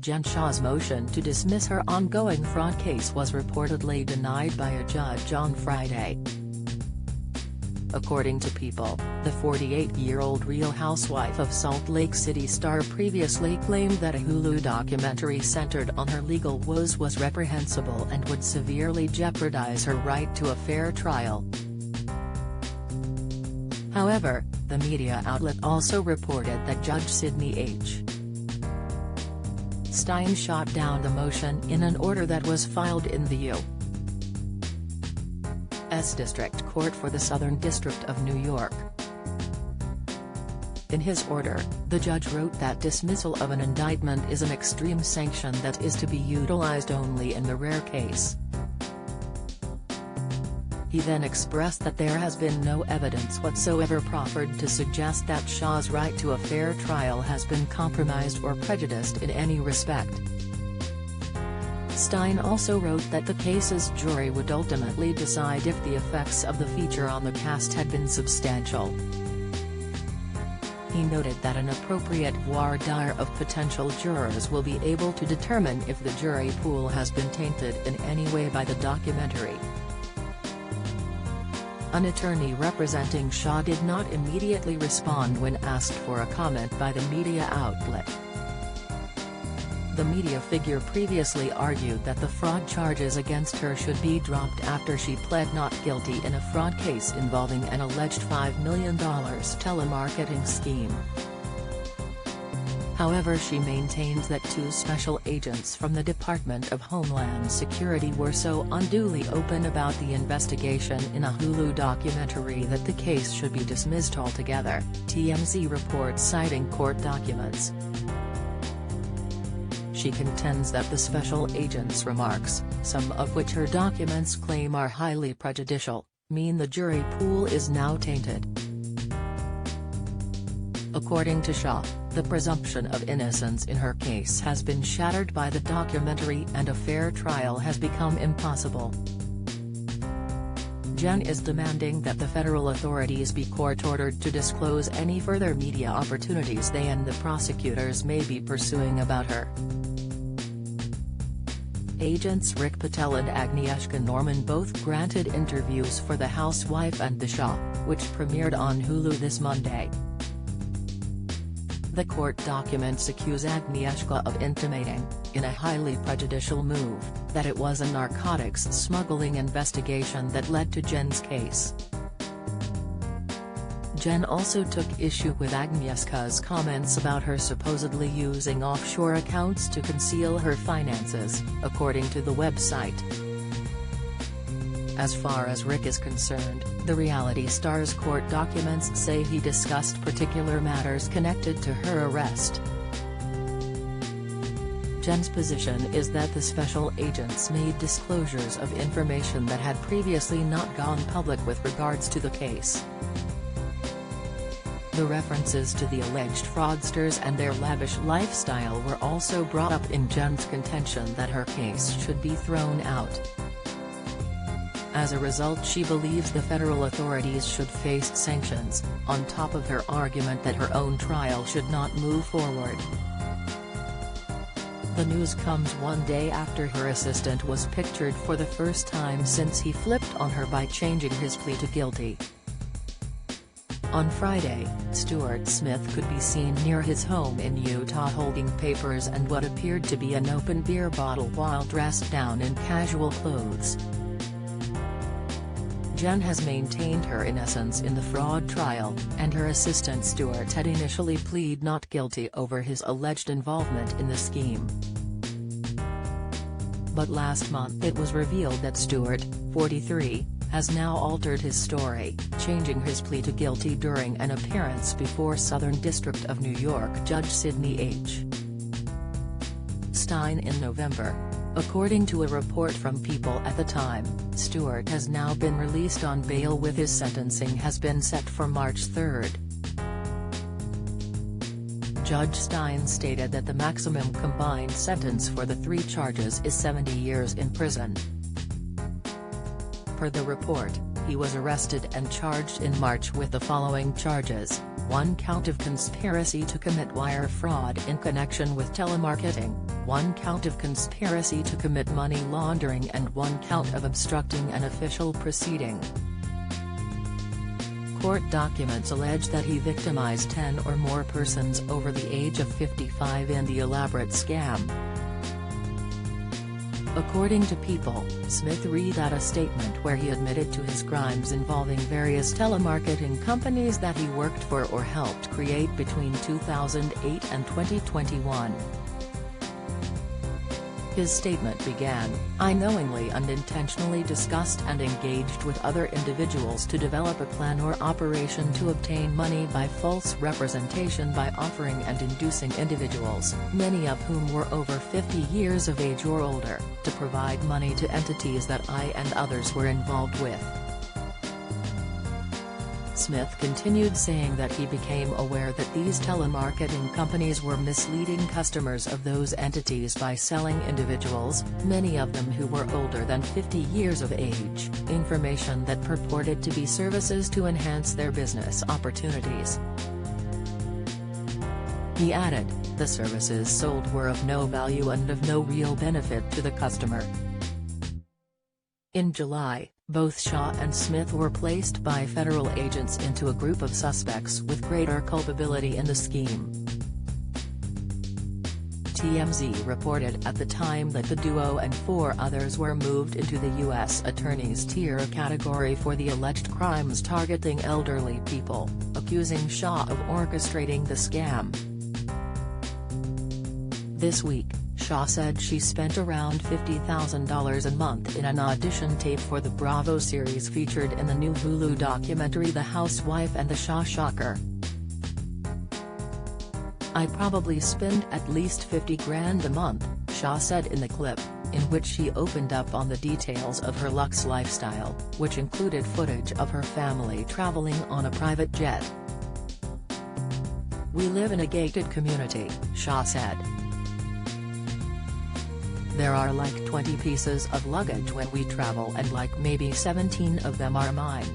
Jen Shah's motion to dismiss her ongoing fraud case was reportedly denied by a judge on Friday. According to People, the 48-year-old Real Housewife of Salt Lake City star previously claimed that a Hulu documentary centered on her legal woes was reprehensible and would severely jeopardize her right to a fair trial. However, the media outlet also reported that Judge Sidney H. Stein shot down the motion in an order that was filed in the U.S. District Court for the Southern District of New York. In his order, the judge wrote that dismissal of an indictment is an extreme sanction that is to be utilized only in the rare case. He then expressed that there has been no evidence whatsoever proffered to suggest that Shah's right to a fair trial has been compromised or prejudiced in any respect. Stein also wrote that the case's jury would ultimately decide if the effects of the feature on the cast had been substantial. He noted that an appropriate voir dire of potential jurors will be able to determine if the jury pool has been tainted in any way by the documentary. An attorney representing Shah did not immediately respond when asked for a comment by the media outlet. The media figure previously argued that the fraud charges against her should be dropped after she pled not guilty in a fraud case involving an alleged $5 million telemarketing scheme. However, she maintains that two special agents from the Department of Homeland Security were so unduly open about the investigation in a Hulu documentary that the case should be dismissed altogether, TMZ reports citing court documents. She contends that the special agents' remarks, some of which her documents claim are highly prejudicial, mean the jury pool is now tainted. According to Shah, the presumption of innocence in her case has been shattered by the documentary and a fair trial has become impossible. Jen is demanding that the federal authorities be court-ordered to disclose any further media opportunities they and the prosecutors may be pursuing about her. Agents Rick Patel and Agnieszka Norman both granted interviews for The Housewife and The Shah, which premiered on Hulu this Monday. The court documents accuse Agnieszka of intimating, in a highly prejudicial move, that it was a narcotics smuggling investigation that led to Jen's case. Jen also took issue with Agnieszka's comments about her supposedly using offshore accounts to conceal her finances, according to the website. As far as Rick is concerned, the reality star's court documents say he discussed particular matters connected to her arrest. Jen's position is that the special agents made disclosures of information that had previously not gone public with regards to the case. The references to the alleged fraudsters and their lavish lifestyle were also brought up in Jen's contention that her case should be thrown out. As a result, she believes the federal authorities should face sanctions, on top of her argument that her own trial should not move forward. The news comes one day after her assistant was pictured for the first time since he flipped on her by changing his plea to guilty. On Friday, Stuart Smith could be seen near his home in Utah holding papers and what appeared to be an open beer bottle while dressed down in casual clothes. Jen has maintained her innocence in the fraud trial, and her assistant Stuart had initially pleaded not guilty over his alleged involvement in the scheme. But last month it was revealed that Stuart, 43, has now altered his story, changing his plea to guilty during an appearance before Southern District of New York Judge Sidney H. Stein in November. According to a report from People at the time, Stuart has now been released on bail with his sentencing has been set for March 3. Judge Stein stated that the maximum combined sentence for the three charges is 70 years in prison. Per the report, he was arrested and charged in March with the following charges: 1 count of conspiracy to commit wire fraud in connection with telemarketing, 1 count of conspiracy to commit money laundering and 1 count of obstructing an official proceeding. Court documents allege that he victimized 10 or more persons over the age of 55 in the elaborate scam. According to People, Smith read out a statement where he admitted to his crimes involving various telemarketing companies that he worked for or helped create between 2008 and 2021. His statement began, "I knowingly and intentionally discussed and engaged with other individuals to develop a plan or operation to obtain money by false representation by offering and inducing individuals, many of whom were over 50 years of age or older, to provide money to entities that I and others were involved with." Smith continued saying that he became aware that these telemarketing companies were misleading customers of those entities by selling individuals, many of them who were older than 50 years of age, information that purported to be services to enhance their business opportunities. He added, "The services sold were of no value and of no real benefit to the customer." In July, both Shah and Smith were placed by federal agents into a group of suspects with greater culpability in the scheme. TMZ reported at the time that the duo and 4 others were moved into the U.S. Attorney's tier category for the alleged crimes targeting elderly people, accusing Shah of orchestrating the scam. This week, Shah said she spent around $50,000 a month in an audition tape for the Bravo series featured in the new Hulu documentary The Housewife and the Shah Shocker. "I probably spend at least 50 grand a month," Shah said in the clip, in which she opened up on the details of her luxe lifestyle, which included footage of her family traveling on a private jet. "We live in a gated community," Shah said. "There are like 20 pieces of luggage when we travel and like maybe 17 of them are mine.